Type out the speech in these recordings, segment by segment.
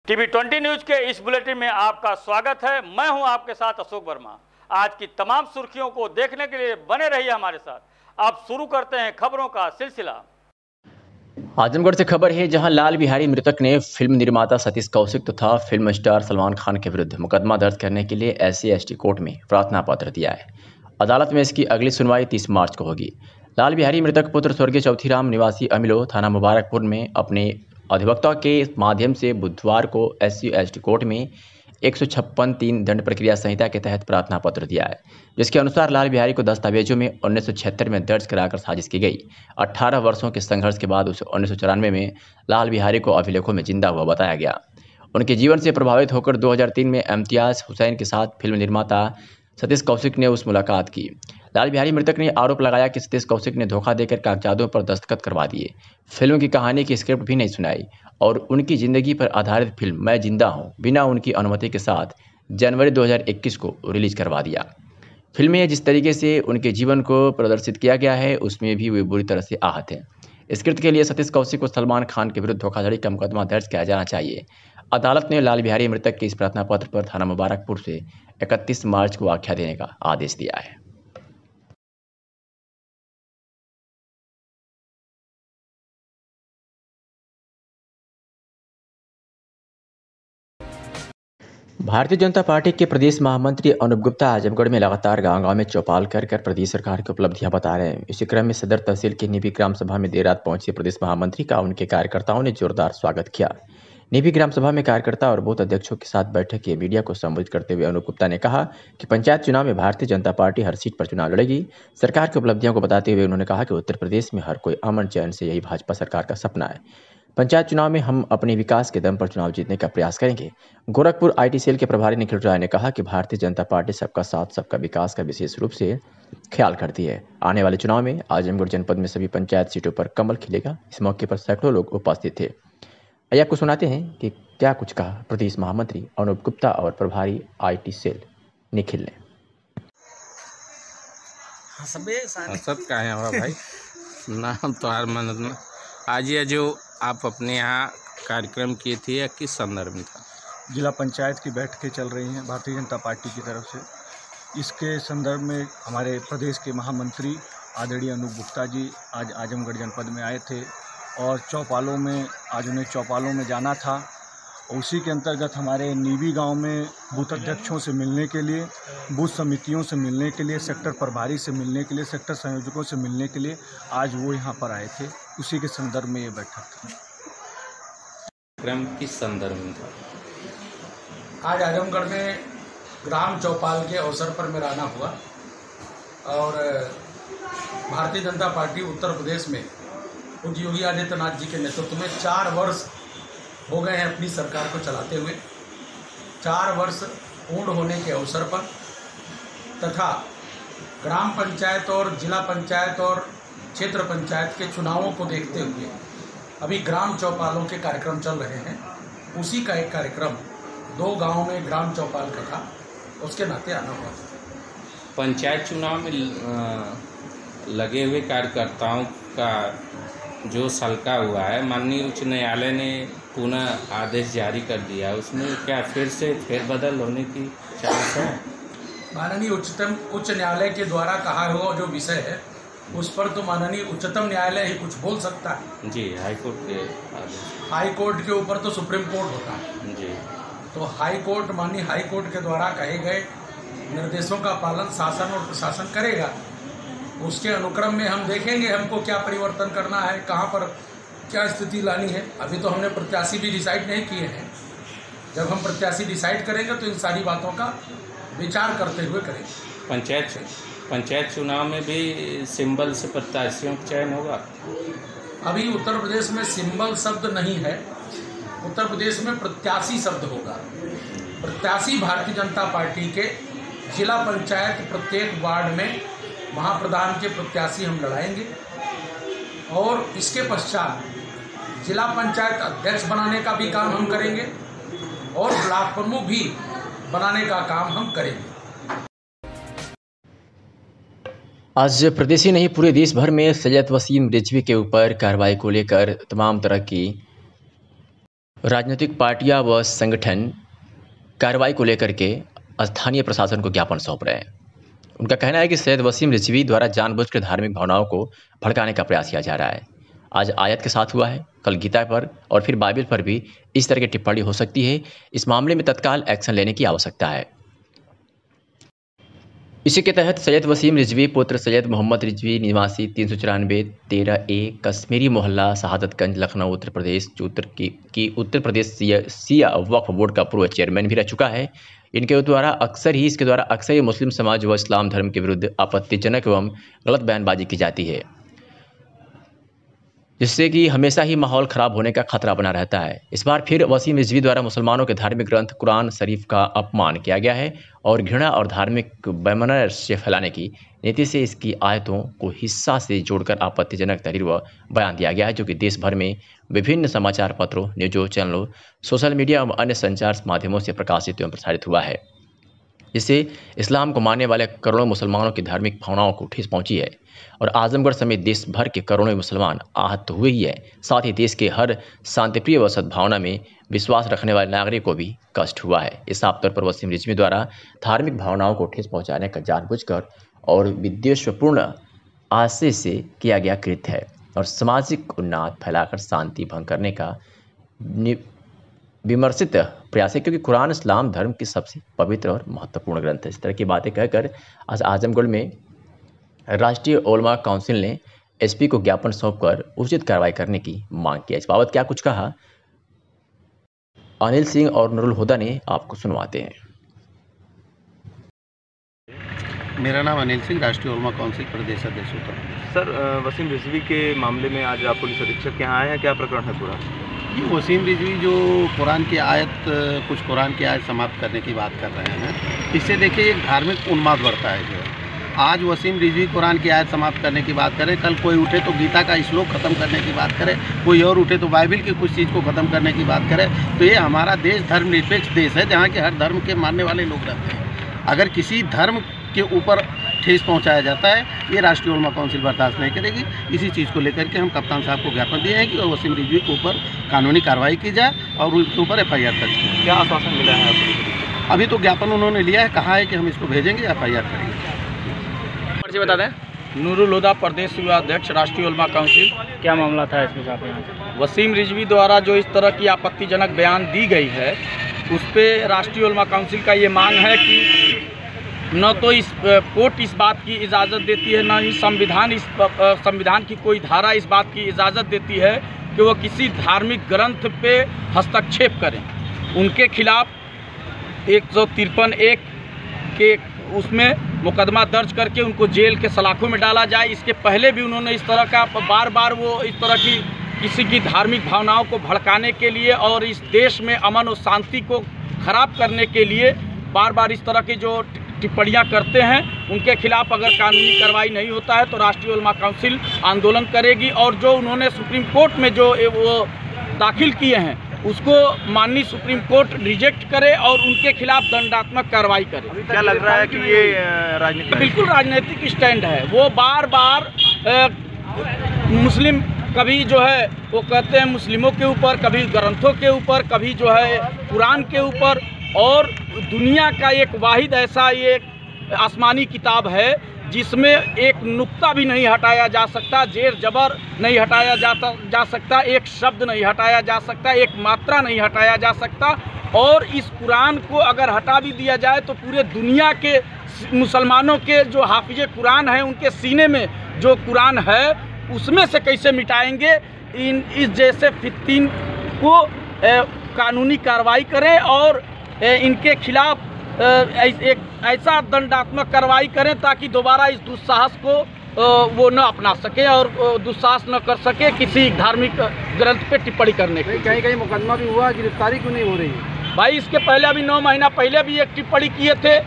TV20 news के इस bulletin में आपका स्वागत है। मैं हूं आपके साथ अशोक वर्मा। आज की तमाम सुर्खियों को देखने के लिए बने रहिए हमारे साथ। अब शुरू करते हैं खबरों का सिलसिला। आजमगढ़ से खबर है, जहां लाल बिहारी मृतक ने फिल्म निर्माता सतीश कौशिक तथा फिल्म स्टार सलमान खान के विरुद्ध मुकदमा दर्ज करने के लिए SC/ST कोर्ट में प्रार्थना पत्र दिया है। अदालत में इसकी अगली सुनवाई 30 मार्च को होगी। लाल बिहारी मृतक पुत्र स्वर्गीय चौथीराम निवासी अमिलो थाना मुबारकपुर में अपने अधिवक्ता के माध्यम से बुधवार को SC/ST कोर्ट में 156(3) दंड प्रक्रिया संहिता के तहत प्रार्थना पत्र दिया है, जिसके अनुसार लाल बिहारी को दस्तावेजों में 1976 में दर्ज कराकर साजिश की गई। 18 वर्षों के संघर्ष के बाद उसे 1994 में लाल बिहारी को अभिलेखों में जिंदा हुआ बताया गया। उनके जीवन से प्रभावित होकर 2003 में इम्तियाज हुसैन के साथ फिल्म निर्माता सतीश कौशिक ने उस मुलाकात की। लाल बिहारी मृतक ने आरोप लगाया कि सतीश कौशिक ने धोखा देकर कागजातों पर दस्तखत करवा दिए, फिल्म की कहानी की स्क्रिप्ट भी नहीं सुनाई और उनकी जिंदगी पर आधारित फिल्म मैं जिंदा हूं बिना उनकी अनुमति के साथ जनवरी 2021 को रिलीज करवा दिया। फिल्म में जिस तरीके से उनके जीवन को प्रदर्शित किया गया है, उसमें भी वे बुरी तरह से आहत हैं। स्क्रिप्ट के लिए सतीश कौशिक को सलमान खान के विरुद्ध धोखाधड़ी का मुकदमा दर्ज किया जाना चाहिए। अदालत ने लाल बिहारी मृतक के इस प्रार्थना पत्र पर थाना मुबारकपुर से 31 मार्च को आख्या देने का आदेश दिया है। भारतीय जनता पार्टी के प्रदेश महामंत्री अनूप गुप्ता आजमगढ़ में लगातार गांव-गांव में चौपाल कर प्रदेश सरकार की उपलब्धियां बता रहे हैं। इसी क्रम में सदर तहसील के निबी ग्राम सभा में देर रात पहुंचे प्रदेश महामंत्री का उनके कार्यकर्ताओं ने जोरदार स्वागत किया। निबी ग्राम सभा में कार्यकर्ता और बूथ अध्यक्षों के साथ बैठक की मीडिया को संबोधित करते हुए अनूप गुप्ता ने कहा कि पंचायत चुनाव में भारतीय जनता पार्टी हर सीट पर चुनाव लड़ेगी। सरकार की उपलब्धियों को बताते हुए उन्होंने कहा कि उत्तर प्रदेश में हर कोई अमन चैन से यही भाजपा सरकार का सपना है। पंचायत चुनाव में हम अपने विकास के दम पर चुनाव जीतने का प्रयास करेंगे। गोरखपुर IT सेल के प्रभारी निखिल राय ने कहा कि भारतीय जनता पार्टी सबका साथ सबका विकास का विशेष रूप से ख्याल करती है। आने वाले चुनाव में आजमगढ़ जनपद में सभी पंचायत सीटों पर कमल खिलेगा। इस मौके पर सैकड़ों लोग उपस्थित थे। आइए आपको सुनाते हैं कि क्या कुछ कहा प्रदेश महामंत्री अनूप गुप्ता और प्रभारी IT सेल निखिल ने। सब का है हमारा भाई नाम तो आज ये जो आप अपने यहाँ कार्यक्रम किए थे या किस संदर्भ में था? जिला पंचायत की बैठकें चल रही हैं भारतीय जनता पार्टी की तरफ से। इसके संदर्भ में हमारे प्रदेश के महामंत्री आदरणीय अनूप गुप्ता जी आज आजमगढ़ जनपद में आए थे और चौपालों में आज उन्हें चौपालों में जाना था। उसी के अंतर्गत हमारे नीबी गांव में बूथ अध्यक्षों से मिलने के लिए, बूथ समितियों से मिलने के लिए, सेक्टर प्रभारी से मिलने के लिए, सेक्टर संयोजकों से मिलने के लिए आज वो यहाँ पर आए थे। उसी के संदर्भ में ये बैठक थी। क्रम किस संदर्भ में था? आज आजमगढ़ में ग्राम चौपाल के अवसर पर मेरा आना हुआ और भारतीय जनता पार्टी उत्तर प्रदेश में पूज्य योगी आदित्यनाथ जी के नेतृत्व में 4 वर्ष हो गए हैं अपनी सरकार को चलाते हुए। 4 वर्ष पूर्ण होने के अवसर पर तथा ग्राम पंचायत और जिला पंचायत और क्षेत्र पंचायत के चुनावों को देखते हुए अभी ग्राम चौपालों के कार्यक्रम चल रहे हैं। उसी का एक कार्यक्रम 2 गांवों में ग्राम चौपाल का था, उसके नाते आना हुआ था। पंचायत चुनाव में लगे हुए कार्यकर्ताओं का जो सल्का हुआ है, माननीय उच्च न्यायालय ने पुनः आदेश जारी कर दिया, उसमें क्या फिर से फेरबदल होने की चांस है? माननीय उच्च न्यायालय के द्वारा कहा हुआ जो विषय है उस पर तो माननीय उच्चतम न्यायालय ही कुछ बोल सकता है जी। हाईकोर्ट के आदेश, हाईकोर्ट के ऊपर तो सुप्रीम कोर्ट होता है जी। तो हाईकोर्ट, माननीय हाईकोर्ट के द्वारा कहे गए निर्देशों का पालन शासन और प्रशासन करेगा। उसके अनुक्रम में हम देखेंगे हमको क्या परिवर्तन करना है, कहाँ पर क्या स्थिति लानी है। अभी तो हमने प्रत्याशी भी डिसाइड नहीं किए हैं। जब हम प्रत्याशी डिसाइड करेंगे तो इन सारी बातों का विचार करते हुए करेंगे। पंचायत चुनाव में भी सिंबल से प्रत्याशियों का चयन होगा? अभी उत्तर प्रदेश में सिंबल शब्द नहीं है, उत्तर प्रदेश में प्रत्याशी शब्द होगा। प्रत्याशी भारतीय जनता पार्टी के जिला पंचायत प्रत्येक वार्ड में महाप्रधान के प्रत्याशी हम लड़ाएंगे और इसके पश्चात जिला पंचायत अध्यक्ष बनाने का भी काम हम करेंगे और ब्लॉक प्रमुख भी बनाने का काम हम करेंगे। आज प्रदेश ही नहीं पूरे देश भर में सैयद वसीम रिजवी के ऊपर कार्रवाई को लेकर तमाम तरह की राजनीतिक पार्टियां व संगठन कार्रवाई को लेकर के स्थानीय प्रशासन को ज्ञापन सौंप रहे हैं। उनका कहना है कि सैयद वसीम रिजवी द्वारा जानबूझकर धार्मिक भावनाओं को भड़काने का प्रयास किया जा रहा है। आज आयत के साथ हुआ है, कल गीता पर और फिर बाइबल पर भी इस तरह की टिप्पणी हो सकती है। इस मामले में तत्काल एक्शन लेने की आवश्यकता है। इसी के तहत सैयद वसीम रिजवी पुत्र सैयद मोहम्मद रिजवी निवासी 394 13A कश्मीरी मोहल्ला शहादतगंज लखनऊ उत्तर प्रदेश उत्तर प्रदेश शिया वक्फ बोर्ड का पूर्व चेयरमैन भी रह चुका है। इसके द्वारा अक्सर ही मुस्लिम समाज व इस्लाम धर्म के विरुद्ध आपत्तिजनक एवं गलत बयानबाजी की जाती है, जिससे कि हमेशा ही माहौल खराब होने का खतरा बना रहता है। इस बार फिर वसीम रिजवी द्वारा मुसलमानों के धार्मिक ग्रंथ कुरान शरीफ का अपमान किया गया है और घृणा और धार्मिक वैमनस्य फैलाने की नीति से इसकी आयतों को हिस्सा से जोड़कर आपत्तिजनक तहरीर व बयान दिया गया है, जो कि देश भर में विभिन्न समाचार पत्रों, न्यूज़ चैनलों, सोशल मीडिया एवं अन्य संचार माध्यमों से प्रकाशित एवं प्रसारित हुआ है। इससे इस्लाम को मानने वाले करोड़ों मुसलमानों की धार्मिक भावनाओं को ठेस पहुंची है और आजमगढ़ समेत देश भर के करोड़ों मुसलमान आहत हुए ही है। साथ ही देश के हर शांतिप्रिय व सद्भावना में विश्वास रखने वाले नागरिक को भी कष्ट हुआ है। इस साफ तौर पर वसीम रिजवी द्वारा धार्मिक भावनाओं को ठेस पहुंचाने का जानबूझकर और विद्वेषपूर्ण आशय से किया गया कृत्य है और सामाजिक उन्माद फैलाकर शांति भंग करने का विमर्शित प्रयास है, क्योंकि कुरान इस्लाम धर्म की सबसे पवित्र और महत्वपूर्ण ग्रंथ है। इस तरह की बातें कहकर आज आजमगढ़ में राष्ट्रीय उलमा काउंसिल ने एसपी को ज्ञापन सौंपकर उचित कार्रवाई करने की मांग की। इस बाबत क्या कुछ कहा अनिल सिंह और नूरुल हुदा ने, आपको सुनवाते हैं। मेरा नाम अनिल सिंह, राष्ट्रीय उलमा काउंसिल प्रदेश अध्यक्ष उत्तर प्रदेश। सर, वसीम रिजवी के मामले में आज आप पुलिस अधीक्षक के यहाँ आए हैं, क्या प्रकरण है पूरा? ये वसीम रिजवी जो कुछ कुरान की आयत समाप्त करने की बात कर रहे हैं, इससे देखिए एक धार्मिक उन्माद बढ़ता है। जो आज वसीम रिजवी कुरान की आयत समाप्त करने की बात करें, कल कोई उठे तो गीता का श्लोक ख़त्म करने की बात करे, कोई और उठे तो बाइबल की कुछ चीज़ को ख़त्म करने की बात करे। तो ये हमारा देश धर्मनिरपेक्ष देश है, जहाँ के हर धर्म के मानने वाले लोग रहते हैं। अगर किसी धर्म के ऊपर ठेस पहुंचाया जाता है, ये राष्ट्रीय उलमा काउंसिल बर्दाश्त नहीं करेगी। इसी चीज़ को लेकर के हम कप्तान साहब को ज्ञापन दिए हैं कि वसीम रिजवी के ऊपर कानूनी कार्रवाई की जाए और उनके ऊपर FIR दर्ज की। क्या आश्वासन मिला है आपको? अभी तो ज्ञापन उन्होंने लिया है, कहा है कि हम इसको भेजेंगे, FIR करेंगे। बता दें। नूरुल हुदा प्रदेश युवा अध्यक्ष राष्ट्रीय उलमा काउंसिल। क्या मामला था इसके साथ यहाँ? वसीम रिजवी द्वारा जो इस तरह की आपत्तिजनक बयान दी गई है, उस पर राष्ट्रीय उलमा काउंसिल का ये मांग है कि न तो इस कोर्ट इस बात की इजाज़त देती है, न ही संविधान की कोई धारा इस बात की इजाज़त देती है कि वो किसी धार्मिक ग्रंथ पे हस्तक्षेप करें। उनके खिलाफ 153(1) के उसमें मुकदमा दर्ज करके उनको जेल के सलाखों में डाला जाए। इसके पहले भी उन्होंने इस तरह का बार बार वो इस तरह की किसी की धार्मिक भावनाओं को भड़काने के लिए और इस देश में अमन और शांति को खराब करने के लिए बार बार इस तरह की जो टिप्पणियां करते हैं, उनके खिलाफ अगर कानूनी कार्रवाई नहीं होता है तो राष्ट्रीय उलमा काउंसिल आंदोलन करेगी और जो उन्होंने सुप्रीम कोर्ट में जो वो दाखिल किए हैं उसको माननीय सुप्रीम कोर्ट रिजेक्ट करे और उनके खिलाफ दंडात्मक कार्रवाई करे। क्या लग रहा है कि ये राजनीतिक? बिल्कुल राजनीतिक स्टैंड है। वो बार बार मुस्लिम कभी जो है वो कहते हैं मुस्लिमों के ऊपर, कभी ग्रंथों के ऊपर, कभी जो है कुरान के ऊपर, और दुनिया का एक वाहिद ऐसा ये आसमानी किताब है जिसमें एक नुक्ता भी नहीं हटाया जा सकता, जेर जबर नहीं हटाया जा सकता, एक शब्द नहीं हटाया जा सकता, एक मात्रा नहीं हटाया जा सकता। और इस कुरान को अगर हटा भी दिया जाए तो पूरे दुनिया के मुसलमानों के जो हाफिज़े कुरान हैं उनके सीने में जो कुरान है उसमें से कैसे मिटाएंगे। इस जैसे फित्तीन को कानूनी कार्रवाई करें और इनके खिलाफ एक ऐसा दंडात्मक कार्रवाई करें ताकि दोबारा इस दुस्साहस को वो न अपना सके और दुस्साहस न कर सके किसी धार्मिक ग्रंथ पे टिप्पणी करने की। कहीं मुकदमा भी हुआ, गिरफ्तारी क्यों नहीं हो रही? भाई इसके पहले अभी 9 महीना पहले भी एक टिप्पणी किए थे।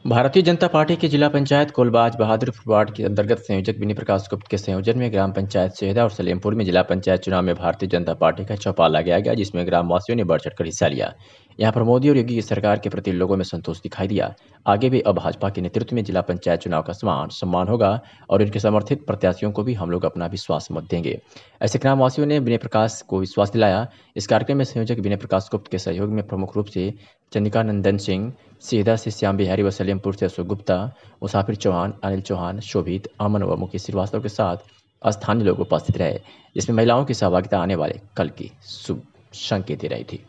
भारतीय जनता पार्टी के जिला पंचायत कोलबाज बहादुरपुर वार्ड के अंतर्गत संयोजक विनी प्रकाश गुप्त के संयोजन में ग्राम पंचायत सेहदा और सलेमपुर में जिला पंचायत चुनाव में भारतीय जनता पार्टी का चौपाल लगाया गया, जिसमें ग्रामवासियों ने बढ़ चढ़कर हिस्सा लिया। यहां पर मोदी और योगी की सरकार के प्रति लोगों में संतोष दिखाई दिया। आगे भी अब भाजपा के नेतृत्व में जिला पंचायत चुनाव का सम्मान होगा और इनके समर्थित प्रत्याशियों को भी हम लोग अपना विश्वास मत देंगे। ऐसे ग्रामवासियों ने विनय प्रकाश को विश्वास दिलाया। इस कार्यक्रम में संयोजक विनय प्रकाश गुप्त के सहयोग में प्रमुख रूप से चंद्रिका नंदन सिंह, सीधा से श्याम बिहारी व सलेमपुर से अशोक गुप्ता, मुसाफिर चौहान, अनिल चौहान, शोभित, अमन व मुकेश श्रीवास्तव के साथ स्थानीय लोग उपस्थित रहे, जिसमें महिलाओं की सहभागिता आने वाले कल की शुभ संकेत दे रही थी।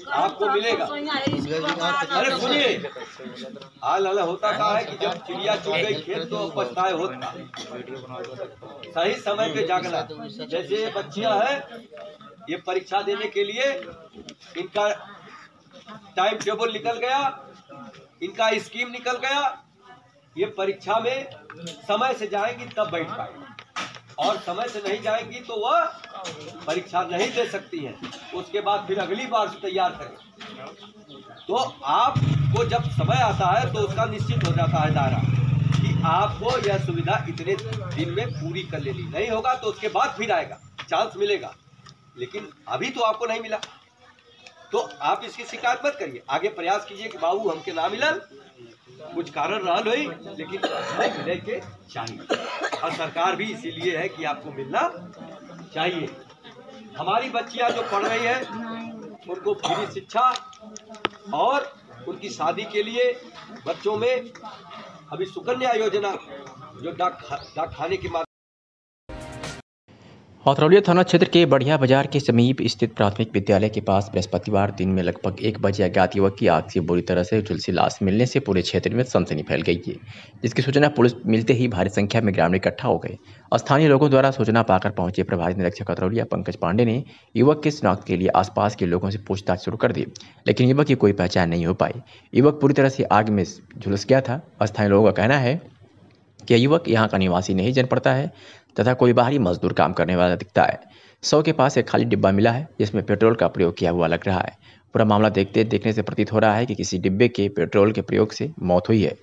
आपको मिलेगा। अरे सुनिए, हाल होता क्या है कि जब चिड़िया चुग गई खेत तो पछताए होता। सही समय पे जागना। जैसे ये बच्चियां हैं, ये परीक्षा देने के लिए इनका टाइम टेबल निकल गया, इनका स्कीम निकल गया। ये परीक्षा में समय से जाएंगी तब बैठ पाएंगी, और समय से नहीं जाएंगी तो वह परीक्षा नहीं दे सकती हैं। उसके बाद फिर अगली बार से तैयार करें। तो आपको जब समय आता है तो उसका निश्चित हो जाता है दायरा कि आपको यह सुविधा इतने दिन में पूरी कर लेनी। नहीं होगा तो उसके बाद फिर आएगा, चांस मिलेगा, लेकिन अभी तो आपको नहीं मिला। तो आप इसकी शिकायत मत करिए, आगे प्रयास कीजिए कि बाबू हमके ना मिलल, कुछ कारण रहा हुई, लेकिन नहीं मिले के चाहिए। और सरकार भी इसीलिए है कि आपको मिलना चाहिए। हमारी बच्चियां जो पढ़ रही हैं उनको फ्री शिक्षा और उनकी शादी के लिए बच्चों में अभी सुकन्या योजना जो डाक खाने के माध्यम। हथरौलिया थाना क्षेत्र के बढ़िया बाजार के समीप स्थित प्राथमिक विद्यालय के पास बृहस्पतिवार दिन में लगभग 1 बजे अज्ञात युवक की आग से बुरी तरह से झुलसी लाश मिलने से पूरे क्षेत्र में सनसनी फैल गई है, जिसकी सूचना पुलिस मिलते ही भारी संख्या में ग्रामीण इकट्ठा हो गए। स्थानीय लोगों द्वारा सूचना पाकर पहुंचे प्रभारी निरीक्षक हथरौलिया पंकज पांडे ने युवक की शिनाख्त के लिए आसपास के लोगों से पूछताछ शुरू कर दी, लेकिन युवक की कोई पहचान नहीं हो पाई। युवक पूरी तरह से आग में झुलस गया था। स्थानीय लोगों का कहना है कि युवक यहाँ का निवासी नहीं जान पड़ता है तथा कोई बाहरी मजदूर काम करने वाला दिखता है। 100 के पास एक खाली डिब्बा मिला है जिसमें पेट्रोल का प्रयोग किया हुआ लग रहा है। पूरा मामला देखने से प्रतीत हो रहा है कि किसी डिब्बे के पेट्रोल के प्रयोग से मौत हुई है।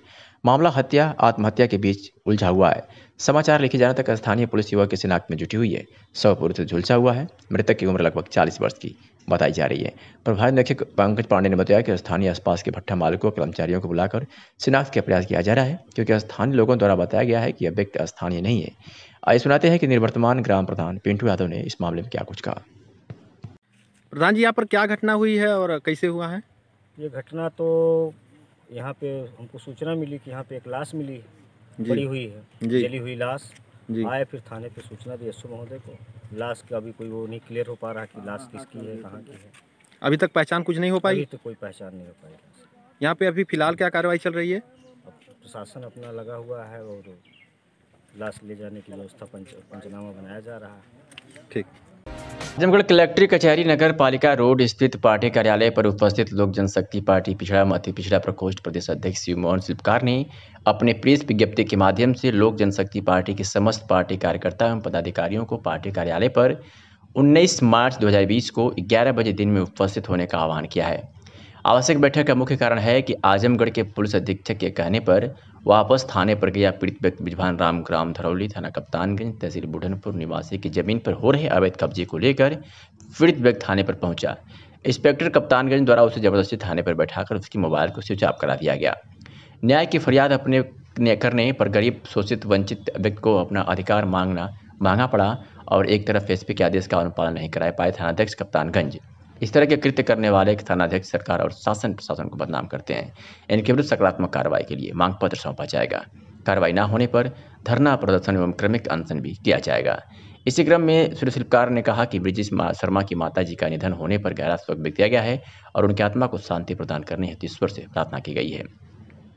मामला हत्या आत्महत्या के बीच उलझा हुआ है। समाचार लिखे जाने तक स्थानीय पुलिस युवक की शिनाख्त में जुटी हुई है। शव पूरी से झुलसा हुआ है। मृतक की उम्र लगभग 40 वर्ष की बताई जा रही है। प्रभारी निरीक्षक पंकज पांडे ने बताया कि स्थानीय आसपास के भट्ठा मालिकों कर्मचारियों को बुलाकर शिनाख्त का प्रयास किया जा रहा है, क्योंकि स्थानीय लोगों द्वारा बताया गया है कि यह व्यक्ति स्थानीय नहीं है। आइए सुनाते हैं कि निवर्तमान ग्राम प्रधान पिंटू यादव ने इस मामले में क्या कुछ कहा। प्रधान जी, यहाँ पर क्या घटना हुई है और कैसे हुआ है? ये घटना तो यहाँ पे हमको सूचना मिली कि यहाँ पे एक लाश मिली पड़ी हुई है, जली हुई लाश। आए फिर थाने पे सूचना दी एसओ महोदय को। लाश का अभी कोई वो नहीं क्लियर हो पा रहा कि लाश किसकी है, कहाँ की है। अभी तक पहचान कुछ नहीं हो पाई? अभी तो कोई पहचान नहीं हो पाई। यहाँ पे अभी फिलहाल क्या कार्रवाई चल रही है? प्रशासन अपना लगा हुआ है और लाश ले जाने की व्यवस्था पंचनामा बनाया जा रहा है। ठीक। आजमगढ़ कलेक्ट्री कचहरी नगर पालिका रोड स्थित पार्टी कार्यालय पर उपस्थित लोक जनशक्ति पार्टी पिछड़ा मध्य पिछड़ा प्रकोष्ठ प्रदेश अध्यक्ष शिवमोहन शिल्पकार ने अपने प्रेस विज्ञप्ति के माध्यम से लोक जनशक्ति पार्टी के समस्त पार्टी कार्यकर्ता एवं पदाधिकारियों को पार्टी कार्यालय पर 19 मार्च 2020 को 11 बजे दिन में उपस्थित होने का आह्वान किया है। आवश्यक बैठक का मुख्य कारण है कि आजमगढ़ के पुलिस अधीक्षक के कहने पर वापस थाने पर गया पीड़ित व्यक्ति बिजभान राम ग्राम धरौली थाना कप्तानगंज तहसील बुढ़नपुर निवासी की जमीन पर हो रहे अवैध कब्जे को लेकर पीड़ित व्यक्ति थाने पर पहुंचा। इंस्पेक्टर कप्तानगंज द्वारा उसे जबरदस्ती थाने पर बैठाकर उसकी मोबाइल को स्विच ऑफ करा दिया गया। न्याय की फरियाद अपने करने पर गरीब शोषित वंचित व्यक्ति को अपना अधिकार मांगना पड़ा और एक तरफ एसपी के आदेश का अनुपालन नहीं करा पाए थानाध्यक्ष कप्तानगंज। इस तरह के कृत्य करने वाले थानाध्यक्ष सरकार और शासन प्रशासन को बदनाम करते हैं। इनके विरुद्ध सकारात्मक कार्रवाई के लिए मांग पत्र सौंपा जाएगा। कार्रवाई न होने पर धरना प्रदर्शन एवं क्रमिक अनशन भी किया जाएगा। इसी क्रम में श्री शिल्पकार ने कहा कि ब्रिजेश शर्मा की माता जी का निधन होने पर गहरा शोक व्यक्त किया गया है और उनकी आत्मा को शांति प्रदान करने हेतु ईश्वर से प्रार्थना की गई है।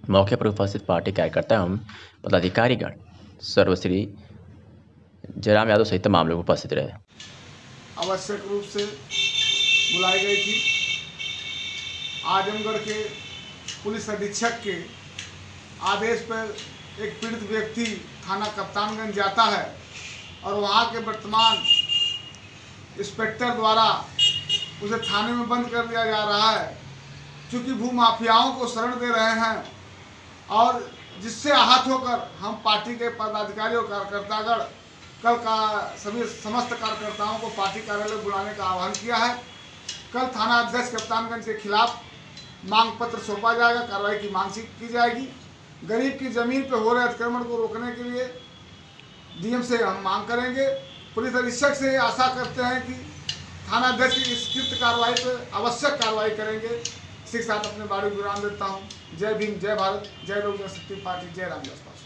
मौके पर उपस्थित पार्टी कार्यकर्ता एवं पदाधिकारीगण सर्वश्री जयराम यादव सहित तमाम लोग उपस्थित रहे। आवश्यक रूप से बुलाई गई थी। आजमगढ़ के पुलिस अधीक्षक के आदेश पर एक पीड़ित व्यक्ति थाना कप्तानगंज जाता है और वहां के वर्तमान इंस्पेक्टर द्वारा उसे थाने में बंद कर दिया जा रहा है, क्योंकि भूमाफियाओं को शरण दे रहे हैं। और जिससे आहत होकर हम पार्टी के पदाधिकारी और कार्यकर्तागण कल का समस्त कार्यकर्ताओं को पार्टी कार्यालय बुलाने का आह्वान किया है। कल थाना अध्यक्ष कप्तानगंज के खिलाफ मांग पत्र सौंपा जाएगा, कार्रवाई की मांग की जाएगी। गरीब की जमीन पर हो रहे अतिक्रमण को रोकने के लिए डीएम से हम मांग करेंगे। पुलिस अधीक्षक से आशा करते हैं कि थानाध्यक्ष की इस कृत्य कार्रवाई पर आवश्यक कार्रवाई करेंगे। इसी के साथ अपने बाड़ी विराम देता हूँ। जय भीम, जय भारत, जय लोक जनशक्ति पार्टी, जय रामदास पासवान।